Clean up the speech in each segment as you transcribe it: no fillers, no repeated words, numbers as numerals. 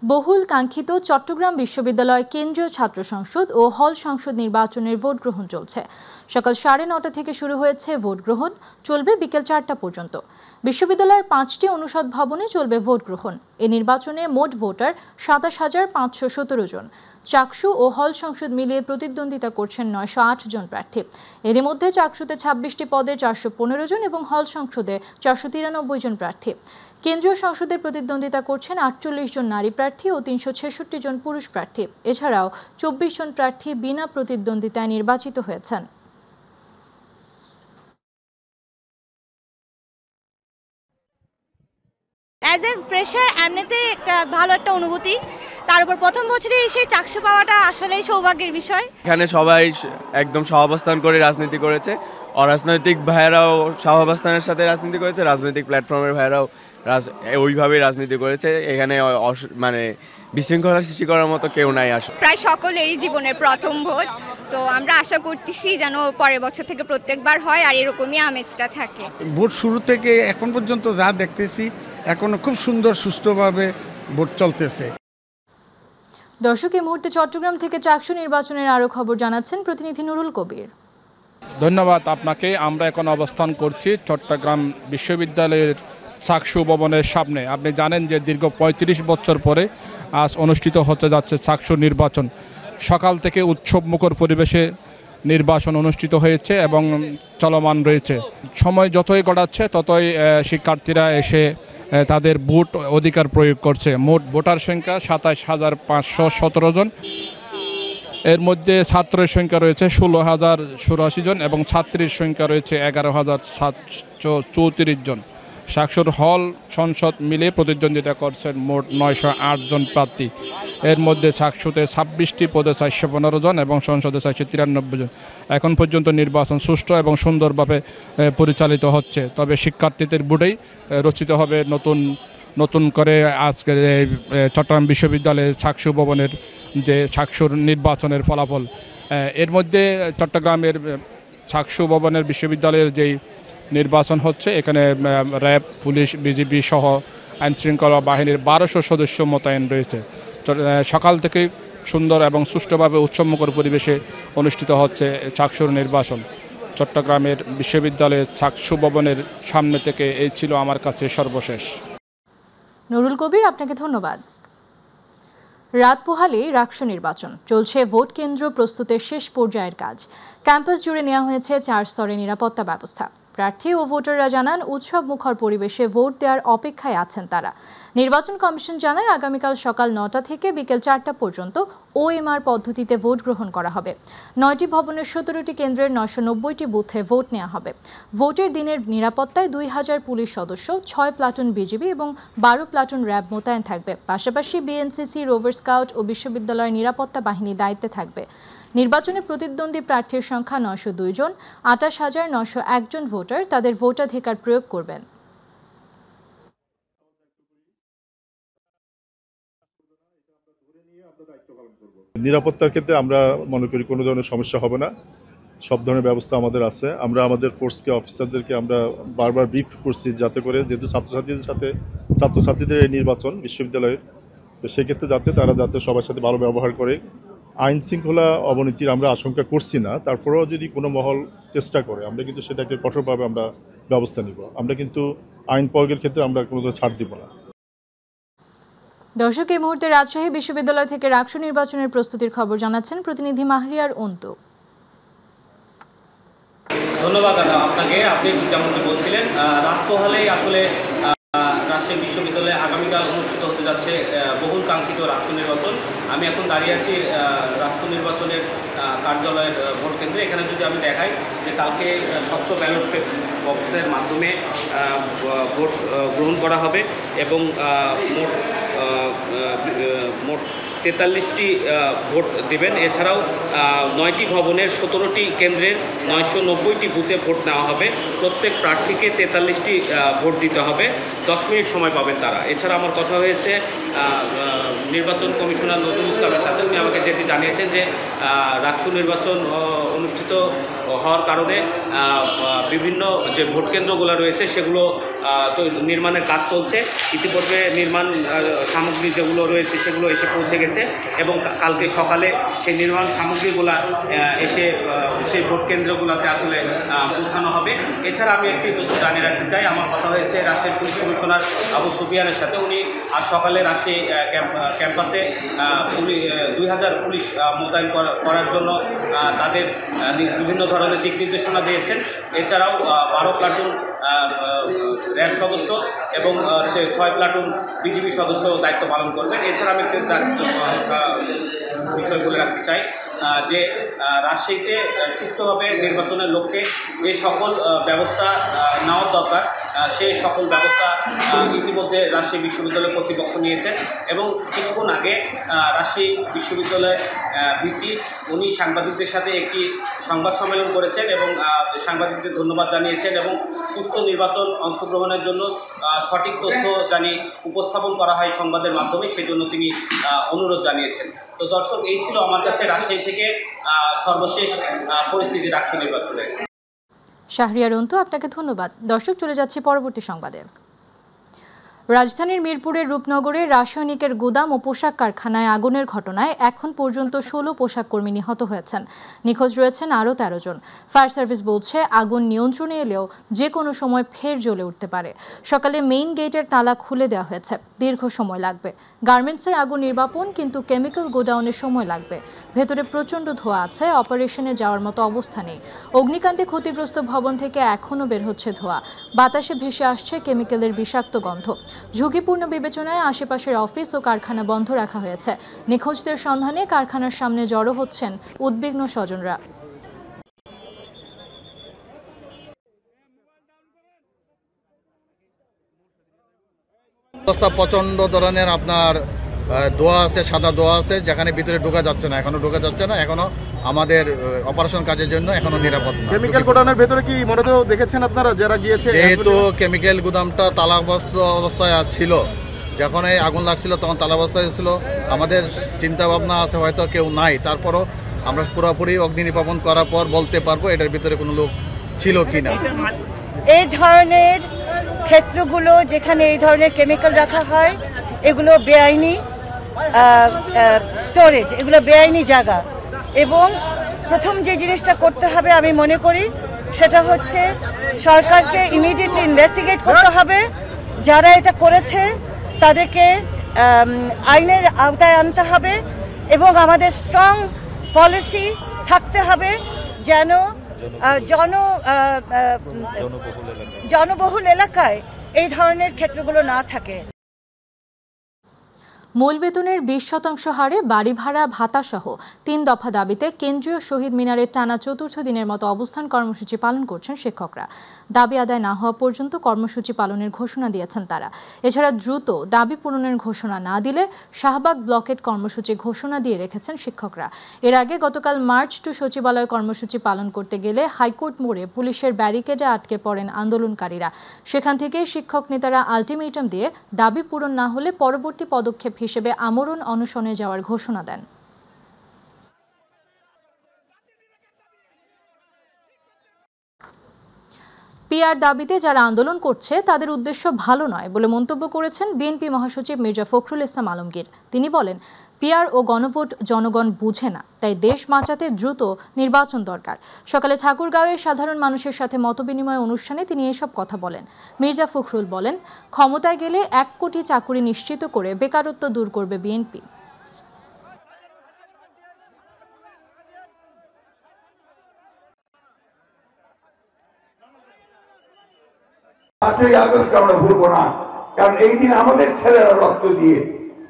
বহুল কাঙ্ক্ষিত চট্টগ্রাম বিশ্ববিদ্যালয় কেন্দ্রীয় ছাত্র সংসদ ও হল সংসদ নির্বাচনের ভোট গ্রহণ চলছে। সকাল 9:30 থেকে শুরু হয়েছে ভোট গ্রহণ, চলবে বিকেল 4টা পর্যন্ত। বিশ্ববিদ্যালয়ের 5টি অনুষদ ভবনে চলবে ভোট গ্রহণ। এই নির্বাচনে মোট ভোটার 27,517 জন। চাকসু ও হল সংসদ মিলিয়ে প্রতিদ্বন্দ্বিতা করছেন 908 জন প্রার্থী। এর মধ্যে চাকসুতে 26টি পদে 415 জন এবং হল সংসদে 493 জন প্রার্থী। কেন্দ্রীয় সংসদে প্রতিদ্বন্দ্বিতা করছেন 48 জন নারী প্রার্থী ও 366 জন পুরুষ প্রার্থী। এছাড়াও 24 জন প্রার্থী বিনা প্রতিদ্বন্দ্বিতায় নির্বাচিত হয়েছেন। অ্যাজ এ ফ্রেশার এমনিতে ভালো একটা অনুভূতি, তার উপর প্রথম বছরেই সেই চাকসু পাওয়াটা আসলেই সৌভাগ্যের বিষয়। এখানে সবাই একদম সহাবস্থান করে রাজনীতি করেছে, অরাজনৈতিক ভাইয়েরাও সহাবস্থানের সাথে রাজনীতি করেছে, রাজনৈতিক প্ল্যাটফর্মের ভাইয়েরাও ওইভাবেই রাজনীতি করেছে। এখানে মানে বিশৃঙ্খলা সৃষ্টি করার মতো কেউ নাই। প্রায় সকলেরই জীবনের প্রথম ভোট, তো আমরা আশা করতেছি যেন পরের বছর থেকে প্রত্যেকবার হয় আর এরকমই আমেজটা থাকে। ভোট শুরু থেকে এখন পর্যন্ত যা দেখতেছি এখনো খুব সুন্দর সুষ্ঠুভাবে ভোট চলতেছে। দর্শক, এই মুহূর্তে চট্টগ্রাম থেকে চাকসু নির্বাচনের আরো খবর জানাচ্ছেন প্রতিনিধি নুরুল কবির। ধন্যবাদ আপনাকে। আমরা এখন অবস্থান করছি চট্টগ্রাম বিশ্ববিদ্যালয়ের চাকসু ভবনের সামনে। আপনি জানেন যে দীর্ঘ 35 বছর পরে আজ অনুষ্ঠিত হতে যাচ্ছে চাকসু নির্বাচন। সকাল থেকে উৎসবমুখর পরিবেশে নির্বাচন অনুষ্ঠিত হয়েছে এবং চলমান রয়েছে। সময় যতই গড়াচ্ছে ততই শিক্ষার্থীরা এসে তাদের ভোট অধিকার প্রয়োগ করছে। মোট ভোটার সংখ্যা 27,517 জন। এর মধ্যে ছাত্রের সংখ্যা রয়েছে 16,084 জন এবং ছাত্রীর সংখ্যা রয়েছে 11,734 জন। চাকসুর হল সংসদ মিলে প্রতিদ্বন্দ্বিতা করছেন মোট 908 জন প্রার্থী। এর মধ্যে চাকসুতে 26টি পদে 415 জন এবং সংসদে 493 জন। এখন পর্যন্ত নির্বাচন সুষ্ঠু এবং সুন্দরভাবে পরিচালিত হচ্ছে। তবে শিক্ষার্থীদের ভোটেই রচিত হবে নতুন করে আজকের চট্টগ্রাম বিশ্ববিদ্যালয়ের চাকসু ভবনের যে চাকসুর নির্বাচনের ফলাফল। এর মধ্যে চট্টগ্রামের চাকসু ভবনের বিশ্ববিদ্যালয়ের যেই নির্বাচন হচ্ছে, এখানে র্যাব, পুলিশ, বিজিবি সহ আইনশৃঙ্খলা বাহিনীর 1200 সদস্য মোতায়েন রয়েছে। সকাল থেকে সুন্দর এবং সুষ্ঠুভাবে উৎসবমুখর পরিবেশে অনুষ্ঠিত হচ্ছে চাকসুর নির্বাচন। চট্টগ্রামের বিশ্ববিদ্যালয়ের চাকসু ভবনের সামনে থেকে এই ছিল আমার কাছে সর্বশেষ। নুরুল কবির, আপনাকে ধন্যবাদ। রাত পোহালেই রাকসু নির্বাচন চলছে। ভোট কেন্দ্র প্রস্তুতের শেষ পর্যায়ের কাজ। ক্যাম্পাস জুড়ে নেওয়া হয়েছে 4 স্তরের নিরাপত্তা ব্যবস্থা। প্রার্থী ও ভোটাররা জানান উৎসব মুখর পরিবেশে ভোট দেওয়ার অপেক্ষায় আছেন তারা। নির্বাচন কমিশন জানায় আগামীকাল সকাল 9টা থেকে বিকেল 4টা পর্যন্ত OMR পদ্ধতিতে ভোট গ্রহণ করা হবে। 9টি ভবনের 17টি কেন্দ্রের 990টি বুথে ভোট নেওয়া হবে। ভোটের দিনের নিরাপত্তায় 2000 পুলিশ সদস্য, 6 প্লাটুন বিজিবি এবং 12 প্লাটুন র্যাব মোতায়েন থাকবে। পাশাপাশি বিএনসিসি, রোভার স্কাউট ও বিশ্ববিদ্যালয়ের নিরাপত্তা বাহিনী দায়িত্বে থাকবে। নির্বাচনে প্রতিদ্বন্দ্বী প্রার্থীর সংখ্যা 902 জন। 28,901 জন ভোটার তাদের ভোটাধিকার প্রয়োগ করবেন। নিরাপত্তার ক্ষেত্রে আমরা মনে করি কোনো ধরনের সমস্যা হবে না। সব ধরনের ব্যবস্থা আমাদের আছে। আমরা আমাদের ফোর্সকে, অফিসারদেরকে আমরা বারবার ব্রিফ করছি, যাতে করে যেহেতু ছাত্রছাত্রীদের এই নির্বাচন বিশ্ববিদ্যালয়ের, তো সেক্ষেত্রে যাতে সবার সাথে ভালো ব্যবহার করে। আইন শৃঙ্খলা অবনতির আমরা আশঙ্কা করছি না। তারপরেও যদি কোনো মহল চেষ্টা করে, আমরা কিন্তু সেটাকে কঠোরভাবে আমরা ব্যবস্থা নিব। আমরা কিন্তু আইন প্রয়োগের ক্ষেত্রে আমরা কোনো ছাড় দিব না। দর্শক, এই মুহূর্তে রাজশাহী বিশ্ববিদ্যালয় থেকে রাকসু নির্বাচনের প্রস্তুতির খবর জানাচ্ছেন প্রতিনিধি মাহরিয়ার অন্তু। ধন্যবাদ আপনাকে। আপনি যেমনটি বলছিলেন, রাত পোহালেই আসলে রাজশাহী বিশ্ববিদ্যালয়ে আগামীকাল অনুষ্ঠিত হতে যাচ্ছে বহুল কাঙ্ক্ষিত রাকসু নির্বাচন। আমি এখন দাঁড়িয়ে আছি রাকসু নির্বাচনের কার্যালয়ের ভোট কেন্দ্রে। এখানে যদি আমি দেখাই যে কালকে স্বচ্ছ ব্যালট বক্সের মাধ্যমে ভোট গ্রহণ করা হবে এবং মোট 43টি ভোট দেবেন। এছাড়াও 9টি ভবনের 17টি কেন্দ্রের 990টি বুথে ভোট নেওয়া হবে। প্রত্যেক প্রার্থীকে 43টি ভোট দিতে হবে। 10 মিনিট সময় পাবেন তারা। এছাড়া আমার কথা হয়েছে নির্বাচন কমিশনার নজরুল ইসলামের সাথে। উনি আমাকে যেটি জানিয়েছেন যে রাকসু নির্বাচন অনুষ্ঠিত হওয়ার কারণে বিভিন্ন যে ভোট কেন্দ্রগুলো রয়েছে সেগুলো নির্মাণের কাজ চলছে। ইতিপূর্বে নির্মাণ সামগ্রী যেগুলো রয়েছে সেগুলো এসে পৌঁছে গেছে এবং কালকে সকালে সেই নির্মাণ সামগ্রীগুলো এসে সেই ভোট কেন্দ্রগুলোতে আসলে পৌঁছানো হবে। এছাড়া আমি একটি তথ্য জানিয়ে রাখতে চাই, আমার কথা হয়েছে রাজশাহী পুলিশ কমিশনার আবু সুফিয়ানের সাথে। উনি আজ সকালে রাজশাহী ক্যাম্পাসে 2000 পুলিশ মোতায়েন করার জন্য তাদের বিভিন্ন ধরনের দিক নির্দেশনা দিয়েছেন। এছাড়াও 12 প্লাটুন র্যাব সদস্য এবং 6 প্লাটুন বিজিবি সদস্য দায়িত্ব পালন করবেন। এছাড়া আমি একটি বিষয় বলে রাখতে চাই যে রাজশাহীতে সুষ্ঠুভাবে নির্বাচনের লক্ষ্যে যে সকল ব্যবস্থা নেওয়ার দরকার সে সকল ব্যবস্থা ইতিমধ্যে রাজশাহী বিশ্ববিদ্যালয় কর্তৃপক্ষ নিয়েছেন এবং কিছুক্ষণ আগে রাজশাহী বিশ্ববিদ্যালয় ভিসি উনি সাংবাদিকদের সাথে একটি সংবাদ সম্মেলন করেছেন এবং সাংবাদিকদের ধন্যবাদ জানিয়েছেন এবং সুষ্ঠু নির্বাচন অংশগ্রহণের জন্য সঠিক তথ্য জানি উপস্থাপন করা হয় সংবাদের মাধ্যমে, সেজন্য তিনি অনুরোধ জানিয়েছেন। তো দর্শক, এই ছিল আমার কাছে রাজশাহী থেকে সর্বশেষ পরিস্থিতি রাকসু নির্বাচনে। শাহরিয়ার অন্তু, আপনাকে ধন্যবাদ। দর্শক, চলে যাচ্ছি পরবর্তী সংবাদে। রাজধানীর মিরপুরের রূপনগরে রাসায়নিকের গুদাম ও পোশাক কারখানায় আগুনের ঘটনায় এখন পর্যন্ত 16 পোশাক কর্মী নিহত হয়েছেন। নিখোঁজ রয়েছেন আরও 13 জন। ফায়ার সার্ভিস বলছে আগুন নিয়ন্ত্রণে এলেও যে কোনো সময় ফের জ্বলে উঠতে পারে। সকালে মেইন গেটের তালা খুলে দেওয়া হয়েছে, দীর্ঘ সময় লাগবে। গার্মেন্টসের আগুন নির্বাপন, কিন্তু কেমিক্যাল গোডাউনের সময় লাগবে। ভেতরে প্রচণ্ড ধোঁয়া আছে, অপারেশনে যাওয়ার মতো অবস্থা নেই। অগ্নিকাণ্ডে ক্ষতিগ্রস্ত ভবন থেকে এখনও বের হচ্ছে ধোঁয়া, বাতাসে ভেসে আসছে কেমিক্যালের বিষাক্ত গন্ধ। ঝুঁকিপূর্ণ বিবেচনায় আশেপাশের অফিস ও কারখানা বন্ধ রাখা হয়েছে। নিখোঁজদের সন্ধানে কারখানার সামনে জড়ো হচ্ছেন উদ্বিগ্ন স্বজনরা। অবস্থা প্রচন্ড ধরনের আপনার ধোঁয়া আছে, সাদা ধোঁয়া আছে, যেখানে ভিতরে ঢোকা যাচ্ছে না, এখনো ঢোকা যাচ্ছে না। এখনো আমাদের অপারেশন কাজের জন্য এখনো নিরাপদ না। কেমিক্যাল গোডাউনের ভেতরে কি মরদেহ দেখেছেন আপনারা যারা গিয়েছে? যেহেতু কেমিক্যাল গুদামটা তালাবদ্ধ অবস্থায় ছিল, যখন এই আগুন লাগছিল তখন তালাবস্থায় ছিল। আমাদের চিন্তা ভাবনা আছে হয়তো কেউ নাই, তারপরও আমরা পুরোপুরি অগ্নি নির্বাপন করার পর বলতে পারবো এটার ভিতরে কোনো লোক ছিল কিনা। এই ধরনের ক্ষেত্রগুলো যেখানে এই ধরনের কেমিক্যাল রাখা হয় এগুলো বেআইনি স্টোরেজ, এগুলো বেআইনি জায়গা। এবং প্রথম যে জিনিসটা করতে হবে আমি মনে করি সেটা হচ্ছে সরকারকে ইমিডিয়েটলি ইনভেস্টিগেট করতে হবে। যারা এটা করেছে তাদেরকে আইনের আওতায় আনতে হবে এবং আমাদের স্ট্রং পলিসি থাকতে হবে যেন জনবহুল এলাকায় এই ধরনের ক্ষেত্রগুলো না থাকে। মূল বেতনের 20% হারে বাড়ি ভাড়া ভাতা সহ 3 দফা দাবিতে কেন্দ্রীয় শহীদ মিনারের টানা চতুর্থ দিনের মতো অবস্থান কর্মসূচি পালন করছেন শিক্ষকরা। দাবি আদায় না হওয়া পর্যন্ত কর্মসূচি পালনের ঘোষণা দিয়েছেন তারা। এছাড়া দ্রুত দাবি পূরণের ঘোষণা না দিলে শাহবাগ ব্লকেট কর্মসূচি ঘোষণা দিয়ে রেখেছেন শিক্ষকরা। এর আগে গতকাল মার্চ টু সচিবালয় কর্মসূচি পালন করতে গেলে হাইকোর্ট মোড়ে পুলিশের ব্যারিকেডে আটকে পড়েন আন্দোলনকারীরা। সেখান থেকে শিক্ষক নেতারা আলটিমেটাম দিয়ে দাবি পূরণ না হলে পরবর্তী পদক্ষেপ হিসেবে আমরণ অনশনে যাওয়ার ঘোষণা দেন। পিআর দাবিতে যারা আন্দোলন করছে তাদের উদ্দেশ্য ভালো নয় বলে মন্তব্য করেছেন বিএনপি মহাসচিব মির্জা ফখরুল ইসলাম আলমগীর। তিনি বলেন, পিআর ও গণভোট জনগণ বুঝে না, তাই দেশ বাঁচাতে দ্রুত নির্বাচন দরকার। সকালে ঠাকুরগাঁওয়ে সাধারণ মানুষের সাথে মতবিনিময় অনুষ্ঠানে তিনি এসব কথা বলেন। মির্জা ফখরুল বলেন, ক্ষমতায় গেলে 1 কোটি চাকুরি নিশ্চিত করে বেকারত্ব দূর করবে বিএনপি। 8ই আগস্ট আমরা ভুলবো না, কারণ এই দিন আমাদের ছেলেরা রক্ত দিয়ে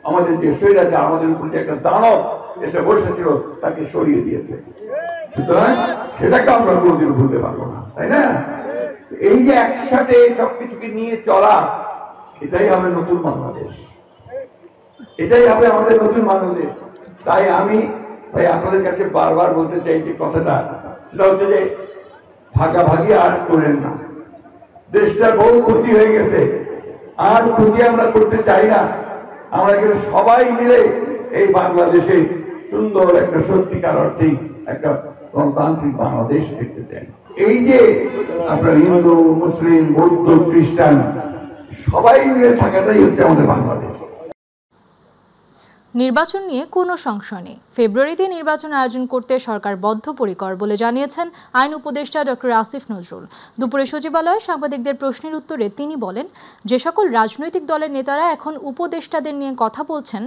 আমাদের যে শরীরে আমাদের উপর যে একটা দানব এসে বসেছিল তাকে সরিয়ে দিয়েছে। সুতরাং সেটাকে আমরা কোনোদিন ভুলতে পারবো না, তাই না? এই যে একসাথে সবকিছুকে নিয়ে চলা, এটাই হবে নতুন বাংলাদেশ, এটাই হবে আমাদের নতুন বাংলাদেশ। তাই আমি ভাই আপনাদের কাছে বারবার বলতে চাই যে কথাটা, সেটা হচ্ছে যে ভাগাভাগি আর করেন না। দেশটার বহু ক্ষতি হয়ে গেছে, আর ক্ষতি আমরা করতে চাই না। আমরা কিন্তু সবাই মিলে এই বাংলাদেশে সুন্দর একটা সত্যিকার অর্থেই একটা গণতান্ত্রিক বাংলাদেশ দেখতে চাই। এই যে আপনার হিন্দু, মুসলিম, বৌদ্ধ, খ্রিস্টান সবাই মিলে থাকাটাই হচ্ছে আমাদের বাংলাদেশ। নির্বাচন নিয়ে কোনো সংশয় নেই। ফেব্রুয়ারিতে নির্বাচন আয়োজন করতে সরকার বদ্ধপরিকর বলে জানিয়েছেন আইন উপদেষ্টা ডক্টর আসিফ নজরুল। দুপুরে সচিবালয়ে সাংবাদিকদের প্রশ্নের উত্তরে তিনি বলেন, যে সকল রাজনৈতিক দলের নেতারা এখন উপদেষ্টাদের নিয়ে কথা বলছেন,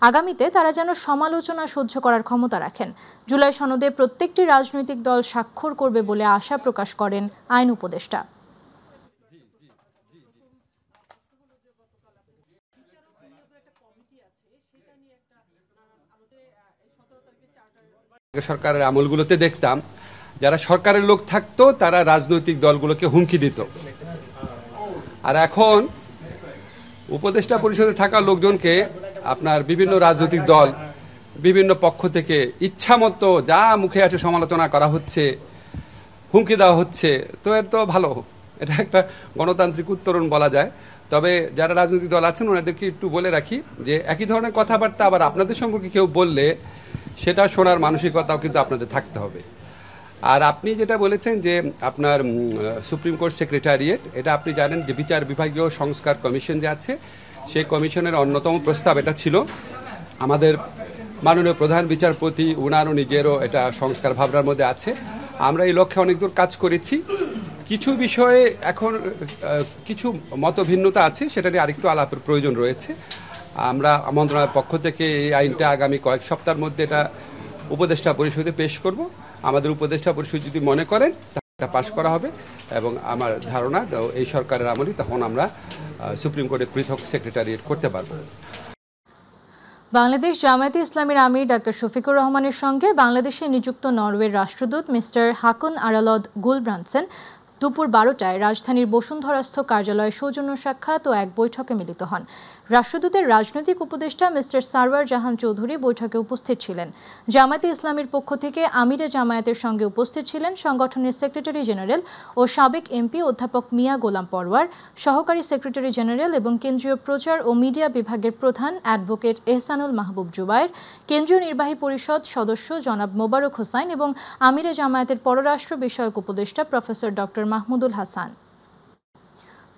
আগামীতে তারা যেন সমালোচনা সহ্য করার ক্ষমতা রাখেন। জুলাই সনদে প্রত্যেকটি রাজনৈতিক দল স্বাক্ষর করবে বলে আশা প্রকাশ করেন আইন উপদেষ্টা। সরকারের আমলগুলোতে দেখতাম যারা সরকারের লোক থাকতো তারা রাজনৈতিক দলগুলোকে হুমকি দিত, আর এখন উপদেষ্টা পরিষদে থাকা লোকজনকে আপনার বিভিন্ন রাজনৈতিক দল বিভিন্ন পক্ষ থেকে ইচ্ছামতো যা মুখে আছে সমালোচনা করা হচ্ছে, হুমকি দেওয়া হচ্ছে। তো এর তো ভালো, এটা একটা গণতান্ত্রিক উত্তরণ বলা যায়। তবে যারা রাজনৈতিক দল আছেন ওনাদেরকে একটু বলে রাখি যে একই ধরনের কথাবার্তা আবার আপনাদের সম্পর্কে কেউ বললে সেটা শোনার মানসিকতাও কিন্তু আপনাদের থাকতে হবে। আর আপনি যেটা বলেছেন যে আপনার সুপ্রিম কোর্ট সেক্রেটারিয়েট, এটা আপনি জানেন যে বিচার বিভাগীয় সংস্কার কমিশন যে আছে সেই কমিশনের অন্যতম প্রস্তাব এটা ছিল। আমাদের মাননীয় প্রধান বিচারপতি উনারও নিজেরও এটা সংস্কার ভাবনার মধ্যে আছে। আমরা এই লক্ষ্যে অনেক দূর কাজ করেছি। কিছু বিষয়ে এখন কিছু মতভিন্নতা আছে, সেটা নিয়ে আরেকটু আলাপের প্রয়োজন রয়েছে। আমরা মন্ত্রণালয়ের পক্ষ থেকে এই আইনটা আগামী কয়েক সপ্তাহের মধ্যে এটা উপদেষ্টা পরিষদে পেশ করব। আমাদের উপদেষ্টা পরিষদ যদি মনে করেন তা পাশ করা হবে, এবং আমার ধারণা এই সরকারের আমলে তখন আমরা সুপ্রিম কোর্টে পৃথক সেক্রেটারিয়েট করতে পারব। বাংলাদেশ জামায়াতে ইসলামীর আমির ডাক্তার শফিকুর রহমানের সঙ্গে বাংলাদেশে নিযুক্ত নরওয়ের রাষ্ট্রদূত মিস্টার হাকুন আরালদ গুলব্রান্সেন দুপুর 12টায় রাজধানীর বসুন্ধরাস্থ কার্যালয়ে সৌজন্য সাক্ষাৎ ও এক বৈঠকে মিলিত হন। রাষ্ট্রদূতের রাজনৈতিক উপদেষ্টা মিস্টার সারওয়ার জাহান চৌধুরী বৈঠকে উপস্থিত ছিলেন। জামায়াতে ইসলামীর পক্ষ থেকে আমিরে জামায়াতের সঙ্গে উপস্থিত ছিলেন সংগঠনের সেক্রেটারি জেনারেল ও সাবেক এমপি অধ্যাপক মিয়া গোলাম পরওয়ার, সহকারী সেক্রেটারি জেনারেল এবং কেন্দ্রীয় প্রচার ও মিডিয়া বিভাগের প্রধান অ্যাডভোকেট এহসানুল মাহবুব জুবায়ের, কেন্দ্রীয় নির্বাহী পরিষদ সদস্য জনাব মোবারক হোসাইন এবং আমিরে জামায়াতের পররাষ্ট্র বিষয়ক উপদেষ্টা প্রফেসর ডক্টর মাহমুদুল হাসান।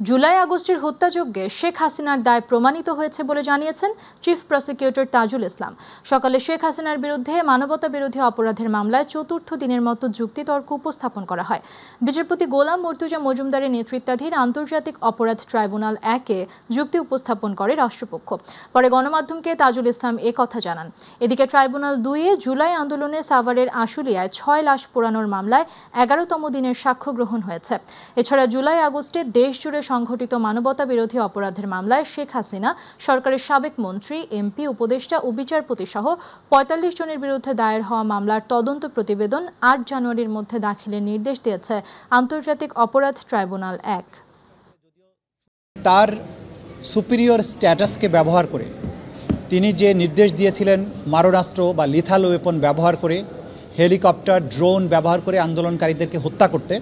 জুলাই আগস্টের হত্যাযজ্ঞে শেখ হাসিনার দায় প্রমাণিত হয়েছে বলে জানিয়েছেন চিফ প্রসিকিউটর তাজুল ইসলাম। সকালে শেখ হাসিনার বিরুদ্ধে মানবতা বিরোধী অপরাধের মামলায় চতুর্থ দিনের মতো যুক্তিতর্ক উপস্থাপন করা হয়। বিচারপতি গোলাম মর্তুজা মজুমদারের নেতৃত্বাধীন আন্তর্জাতিক অপরাধ ট্রাইব্যুনাল 1-এ যুক্তি উপস্থাপন করে রাষ্ট্রপক্ষ। পরে গণমাধ্যমকে তাজুল ইসলাম কথা জানান। এদিকে ট্রাইব্যুনাল 2-এ জুলাই আন্দোলনে সাভারের আশুলিয়ায় 6 লাশ পোড়ানোর মামলায় 11তম দিনের সাক্ষ্য গ্রহণ হয়েছে। এছাড়া জুলাই আগস্টে দেশ জুড়ে সংঘটিত মানবতা বিরোধী অপরাধের মামলায় শেখ হাসিনা, সরকারের সাবেক মন্ত্রী, এমপি, উপদেষ্টা ও বিচারপতি সহ 45 জনের বিরুদ্ধে দায়ের হওয়া মামলার তদন্ত প্রতিবেদন 8 জানুয়ারির মধ্যে দাখিলের নির্দেশ দিয়েছে আন্তর্জাতিক অপরাধ ট্রাইব্যুনাল 1। তার সুপিরিয়র স্ট্যাটাসকে ব্যবহার করে তিনি যে নির্দেশ দিয়েছিলেন মারণাস্ত্র বা লিথাল ওয়েপন ব্যবহার করে, হেলিকপ্টার, ড্রোন ব্যবহার করে আন্দোলনকারীদেরকে হত্যা করতে,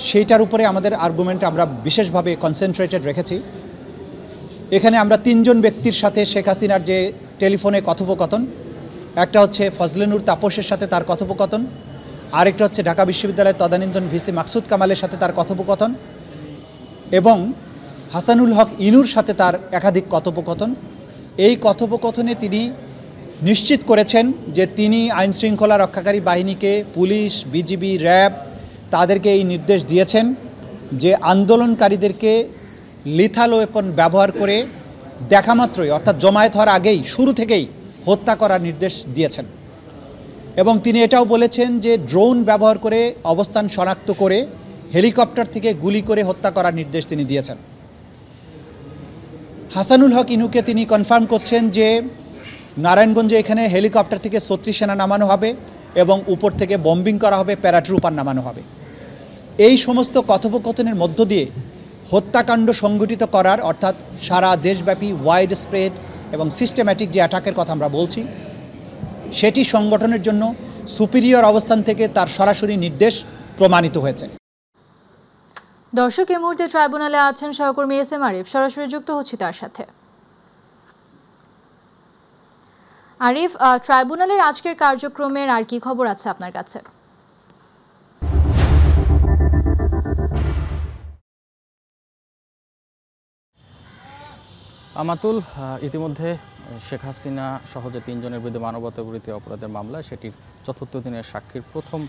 সেইটার উপরে আমাদের আর্গুমেন্ট আমরা বিশেষভাবে কনসেন্ট্রেটেড রেখেছি। এখানে আমরা 3 জন ব্যক্তির সাথে শেখ হাসিনার যে টেলিফোনে কথোপকথন, একটা হচ্ছে ফজলেনুর তাপসের সাথে তার কথোপকথন, আরেকটা হচ্ছে ঢাকা বিশ্ববিদ্যালয়ের তদানীন্তন ভিসি মাকসুদ কামালের সাথে তার কথোপকথন, এবং হাসানুল হক ইনুর সাথে তার একাধিক কথোপকথন। এই কথোপকথনে তিনি নিশ্চিত করেছেন যে তিনি আইনশৃঙ্খলা রক্ষাকারী বাহিনীকে, পুলিশ, বিজিবি, র্যাব তাদেরকে এই নির্দেশ দিয়েছেন যে আন্দোলনকারীদেরকে লিথাল ওয়েপন ব্যবহার করে দেখামাত্রই, অর্থাৎ জমায়েত হওয়ার আগেই, শুরু থেকেই হত্যা করার নির্দেশ দিয়েছেন। এবং তিনি এটাও বলেছেন যে ড্রোন ব্যবহার করে অবস্থান শনাক্ত করে হেলিকপ্টার থেকে গুলি করে হত্যা করার নির্দেশ তিনি দিয়েছেন। হাসানুল হক ইনুকে তিনি কনফার্ম করছেন যে নারায়ণগঞ্জে এখানে হেলিকপ্টার থেকে 36 সেনা নামানো হবে এবং উপর থেকে বম্বিং করা হবে, প্যারাট্রুপার নামানো হবে। এই সমস্ত কথোপকথনের মধ্য দিয়ে হত্যাকাণ্ড সংগঠিত করার, অর্থাৎ সারা দেশব্যাপী ওয়াইড স্প্রেড এবং সিস্টেম্যাটিক যে অ্যাটাকের কথা আমরা বলছি, সেটি সংগঠনের জন্য সুপিরিয়র অবস্থান থেকে তার সরাসরি নির্দেশ প্রমাণিত হয়েছে। দর্শক, এই মুহূর্তে ট্রাইব্যুনালে আছেন সহকর্মী এস এম আরিফ, সরাসরি যুক্ত হচ্ছি তার সাথে। আরিফ, ট্রাইব্যুনালের আজকের কার্যক্রমের আর কি খবর আছে আপনার কাছে? আমাতুল, ইতিমধ্যে শেখ হাসিনা সহ যে 3 জনের বিরুদ্ধে মানবতা বিরোধী অপরাধের মামলা, সেটির ৪র্থ দিনের সাক্ষীর প্রথম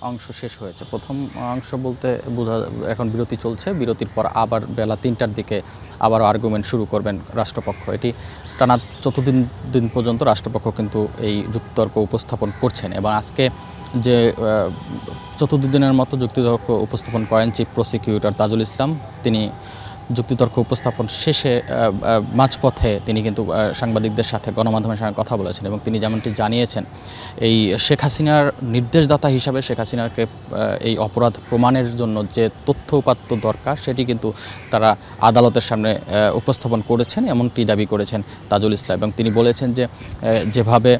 অংশ শেষ হয়েছে। প্রথম অংশ বলতে এখন বিরতি চলছে, বিরতির পর আবার বেলা ৩টার দিকে আবারও আর্গুমেন্ট শুরু করবেন রাষ্ট্রপক্ষ। এটি টানা ৪র্থ দিন পর্যন্ত রাষ্ট্রপক্ষ কিন্তু এই যুক্তিতর্ক উপস্থাপন করছেন এবং আজকে যে ৪র্থ দিনের মতো যুক্তিতর্ক উপস্থাপন করেন চিফ প্রসিকিউটর তাজুল ইসলাম। তিনি যুক্তিতর্ক উপস্থাপন শেষে মাঝপথে তিনি কিন্তু সাংবাদিকদের সাথে, গণমাধ্যমের সঙ্গে কথা বলেছেন এবং তিনি যেমনটি জানিয়েছেন, এই শেখ হাসিনার নির্দেশদাতা হিসাবে শেখ হাসিনাকে এই অপরাধ প্রমাণের জন্য যে তথ্য উপাত্ত দরকার সেটি কিন্তু তারা আদালতের সামনে উপস্থাপন করেছেন, এমনটি দাবি করেছেন তাজুল ইসলাম। এবং তিনি বলেছেন যে যেভাবে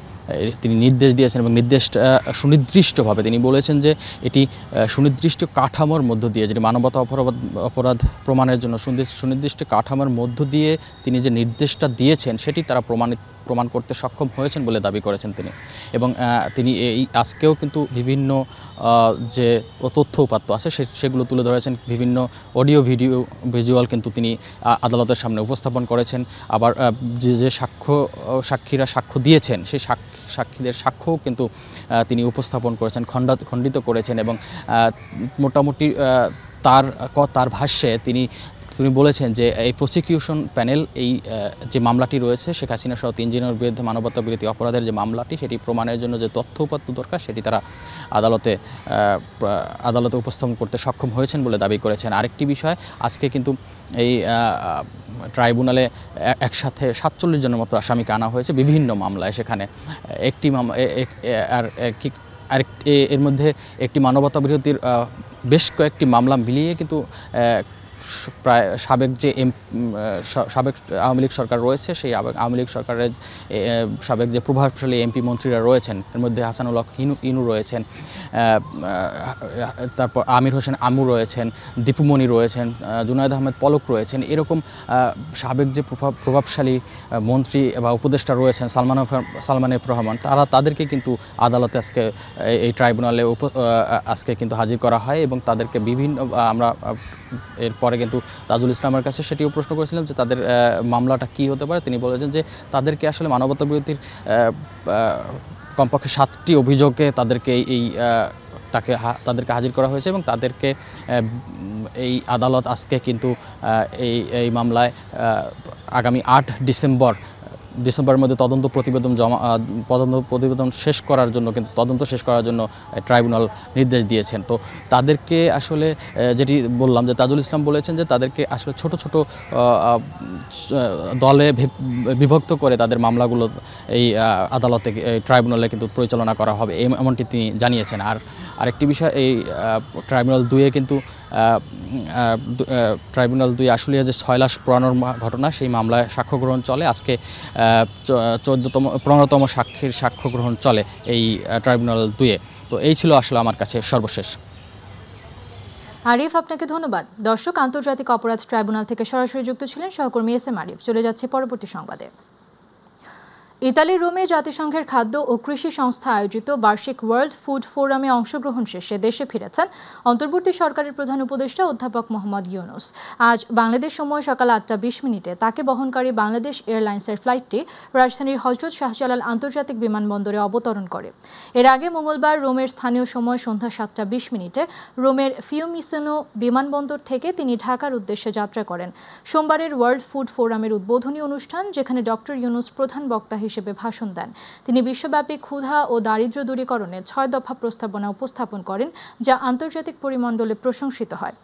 তিনি নির্দেশ দিয়েছেন এবং নির্দেশটা সুনির্দিষ্টভাবে তিনি বলেছেন যে এটি সুনির্দিষ্ট কাঠামোর মধ্য দিয়ে, যেটি মানবতা অপরাধ প্রমাণের জন্য সুনির্দিষ্ট কাঠামোর মধ্য দিয়ে তিনি যে নির্দেশটা দিয়েছেন সেটি তারা প্রমাণ করতে সক্ষম হয়েছেন বলে দাবি করেছেন তিনি। এবং তিনি এই আজকেও কিন্তু বিভিন্ন যে তথ্য উপাত্ত আছে সেগুলো তুলে ধরেছেন, বিভিন্ন অডিও ভিজুয়াল কিন্তু তিনি আদালতের সামনে উপস্থাপন করেছেন। আবার যে সাক্ষীরা সাক্ষ্য দিয়েছেন সেই সাক্ষীদের সাক্ষ্যও কিন্তু তিনি উপস্থাপন করেছেন, খণ্ডিত করেছেন। এবং মোটামুটি তার ভাষ্যে তিনি বলেছেন যে এই প্রসিকিউশন প্যানেল এই যে মামলাটি রয়েছে শেখ হাসিনা সহ 3 জনের বিরুদ্ধে মানবতা বিরোধী অপরাধের যে মামলাটি, সেটি প্রমাণের জন্য যে তথ্য উপাত্ত দরকার সেটি তারা আদালতে উপস্থাপন করতে সক্ষম হয়েছেন বলে দাবি করেছেন। আরেকটি বিষয়, আজকে কিন্তু এই ট্রাইব্যুনালে একসাথে 47 জনের মতো আসামিকে আনা হয়েছে বিভিন্ন মামলায়। সেখানে এর মধ্যে একটি মানবতা বিরোধীর বেশ কয়েকটি মামলা মিলিয়ে কিন্তু প্রায় সাবেক আওয়ামী লীগ সরকার রয়েছে, সেই আওয়ামী লীগ সরকারের সাবেক যে প্রভাবশালী এমপি মন্ত্রীরা রয়েছেন, এর মধ্যে হাসানুল হক ইনু রয়েছেন, তারপর আমির হোসেন আমু রয়েছেন, দীপুমণি রয়েছেন, জুনায়েদ আহমেদ পলক রয়েছেন, এরকম সাবেক যে প্রভাবশালী মন্ত্রী বা উপদেষ্টা রয়েছেন, সালমান এফ রহমান, তাদেরকে কিন্তু আদালতে আজকে এই ট্রাইব্যুনালে আজকে কিন্তু হাজির করা হয় এবং তাদেরকে আমরা এরপরে কিন্তু তাজুল ইসলামের কাছে সেটিও প্রশ্ন করেছিলাম যে তাদের মামলাটা কি হতে পারে। তিনি বলেছেন যে তাদেরকে আসলে মানবতা বিরোধীর কমপক্ষে 7টি অভিযোগে তাদেরকে হাজির করা হয়েছে এবং তাদেরকে এই আদালত আজকে কিন্তু এই মামলায় আগামী 8 ডিসেম্বরের মধ্যে তদন্ত প্রতিবেদন শেষ করার জন্য ট্রাইব্যুনাল নির্দেশ দিয়েছেন। তো তাদেরকে আসলে যেটি বললাম যে তাজুল ইসলাম বলেছেন যে তাদেরকে আসলে ছোট ছোট দলে বিভক্ত করে তাদের মামলাগুলো এই আদালতে ট্রাইব্যুনালে কিন্তু পরিচালনা করা হবে, এমনটি তিনি জানিয়েছেন। আর আরেকটি বিষয়, এই ট্রাইব্যুনাল 2-এ কিন্তু ট্রাইব্যুনাল 2 আশুলিয়া যে 6 লাশ পোড়ানোর ঘটনা, সেই মামলায় সাক্ষ্য গ্রহণ চলে। আজকে 15তম সাক্ষীর সাক্ষ্য গ্রহণ চলে এই ট্রাইব্যুনাল 2-এ। তো এই ছিল আসলে আমার কাছে সর্বশেষ। আরিফ, আপনাকে ধন্যবাদ। দর্শক, আন্তর্জাতিক অপরাধ ট্রাইব্যুনাল থেকে সরাসরি যুক্ত ছিলেন সহকর্মী SM আরিফ। চলে যাচ্ছে পরবর্তী সংবাদে। ইতালির রোমে জাতিসংঘের খাদ্য ও কৃষি সংস্থা আয়োজিত বার্ষিক ওয়ার্ল্ড ফুড ফোরামে অংশগ্রহণ শেষে দেশে ফিরেছেন অন্তর্বর্তী সরকারের প্রধান উপদেষ্টা অধ্যাপক মোহাম্মদ ইউনূস। আজ বাংলাদেশ সময় সকাল 8:20 তাকে বহনকারী বাংলাদেশ এয়ারলাইন্সের ফ্লাইটটি রাজধানীর হযরত শাহজালাল আন্তর্জাতিক বিমানবন্দরে অবতরণ করে। এর আগে মঙ্গলবার রোমের স্থানীয় সময় সন্ধ্যা 7:20 রোমের ফিউমিসিনো বিমানবন্দর থেকে তিনি ঢাকার উদ্দেশ্যে যাত্রা করেন। সোমবারের ওয়ার্ল্ড ফুড ফোরামের উদ্বোধনী অনুষ্ঠান, যেখানে ডক্টর ইউনূস প্রধান বক্তা হিসেবে ভাষণ দেন, তিনি বিশ্বব্যাপী ক্ষুধা ও দারিদ্র্য দূরীকরণে 6 দফা প্রস্তাবনা উপস্থাপন করেন, যা আন্তর্জাতিক পরিমণ্ডলে প্রশংসিত হয়।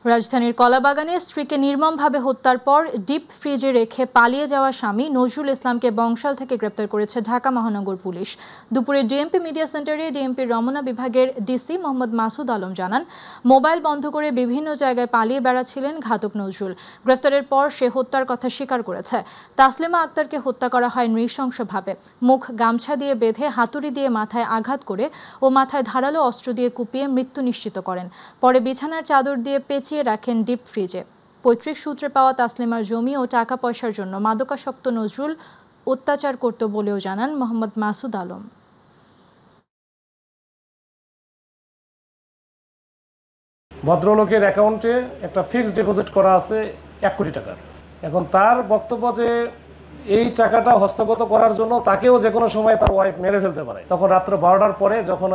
রাজধানীর কলাবাগানে স্ত্রীকে নির্মমভাবে হত্যার পর ডিপ ফ্রিজে রেখে পালিয়ে যাওয়া স্বামী নজরুল ইসলামকে বংশাল থেকে গ্রেপ্তার করেছে ঢাকা মহানগর পুলিশ। দুপুরে ডিএমপি মিডিয়া সেন্টারে ডিএমপির রমনা বিভাগের ডিসি মোহাম্মদ মাসুদ আলম জানান, মোবাইল বন্ধ করে বিভিন্ন জায়গায় পালিয়ে বেড়াচ্ছিলেন ঘাতক নজরুল। গ্রেফতারের পর সে হত্যার কথা স্বীকার করেছে। তাসলিমা আক্তারকে হত্যা করা হয় নৃশংসভাবে। মুখ গামছা দিয়ে বেঁধে হাতুড়ি দিয়ে মাথায় আঘাত করে ও মাথায় ধারালো অস্ত্র দিয়ে কুপিয়ে মৃত্যু নিশ্চিত করেন। পরে বিছানার চাদর দিয়ে পেঁচিয়ে পেঁচিয়ে রাখেন ডিপ ফ্রিজে। পৈতৃক সূত্রে পাওয়া তাসলিমার জমি ও টাকা পয়সার জন্য মাদকাসক্ত নজরুল অত্যাচার করত বলেও জানান মোহাম্মদ মাসুদ আলম। ভদ্রলোকের অ্যাকাউন্টে একটা ফিক্সড ডিপোজিট করা আছে 1 কোটি টাকার। এখন তার বক্তব্য যে এই টাকাটা হস্তগত করার জন্য তাকেও যে কোনো সময় তার ওয়াইফ মেরে ফেলতে পারে। তখন রাত্র 12টার পরে যখন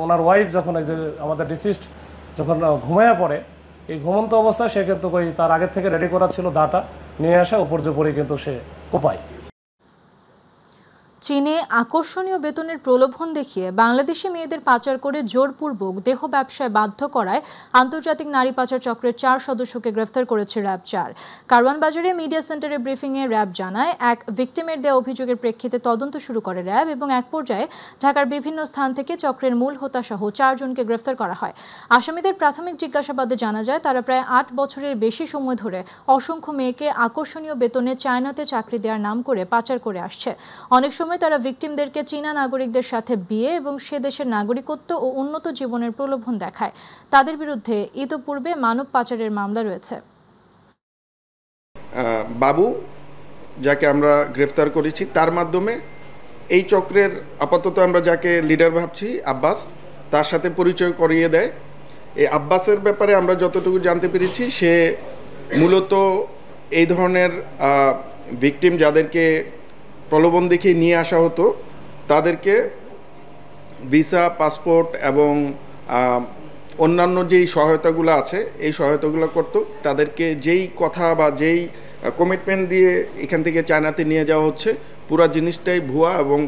ওনার ওয়াইফ যখন এই যে আমাদের ডিসিস্ট যখন ঘুমিয়ে পড়ে, এই ঘুমন্ত অবস্থায় সে কিন্তু তার আগের থেকে রেডি করা ছিল দাটা নিয়ে আসা, উপর যে পরে কিন্তু সে কোপায়। চীনে আকর্ষণীয় বেতনের প্রলোভন দেখিয়ে বাংলাদেশি মেয়েদের পাচার করে জোরপূর্বক দেহ ব্যবসায় বাধ্য করায় আন্তর্জাতিক নারী পাচার চক্রের 4 সদস্যকে গ্রেফতার করেছে র্যাব 4। কারওয়ান বাজারে মিডিয়া সেন্টারে ব্রিফিংয়ে র্যাব জানায়, এক ভিকটিমের দেওয়া অভিযোগের প্রেক্ষিতে তদন্ত শুরু করে র্যাব এবং এক পর্যায়ে ঢাকার বিভিন্ন স্থান থেকে চক্রের মূল হোতা সহ 4 জনকে গ্রেফতার করা হয়। আসামিদের প্রাথমিক জিজ্ঞাসাবাদে জানা যায়, তারা প্রায় 8 বছরের বেশি সময় ধরে অসংখ্য মেয়েকে আকর্ষণীয় বেতনে চায়নাতে চাকরি দেওয়ার নাম করে পাচার করে আসছে। অনেক সময় তারা ভিকটিমদেরকে চীনা নাগরিকদের সাথে বিয়ে এবং সে দেশের নাগরিকত্ব ও উন্নত জীবনের প্রলোভন দেখায়। তাদের বিরুদ্ধে ইতোপূর্বে মানব পাচারের মামলা রয়েছে। বাবু, যাকে আমরা গ্রেফতার করেছি, তার মাধ্যমে এই চক্রের আপাতত আমরা যাকে লিডার ভাবছি আব্বাস, তার সাথে পরিচয় করিয়ে দেয়। এই আব্বাসের ব্যাপারে আমরা যতটুকু জানতে পেরেছি, সে মূলত এই ধরনের ভিকটিম যাদেরকে প্রলোভন দেখিয়ে নিয়ে আসা হতো, তাদেরকে ভিসা, পাসপোর্ট এবং অন্যান্য যেই সহায়তাগুলো আছে এই সহায়তাগুলো করত। তাদেরকে যেই কথা বা যেই কমিটমেন্ট দিয়ে এখান থেকে চায়নাতে নিয়ে যাওয়া হচ্ছে, পুরো জিনিসটাই ভুয়া এবং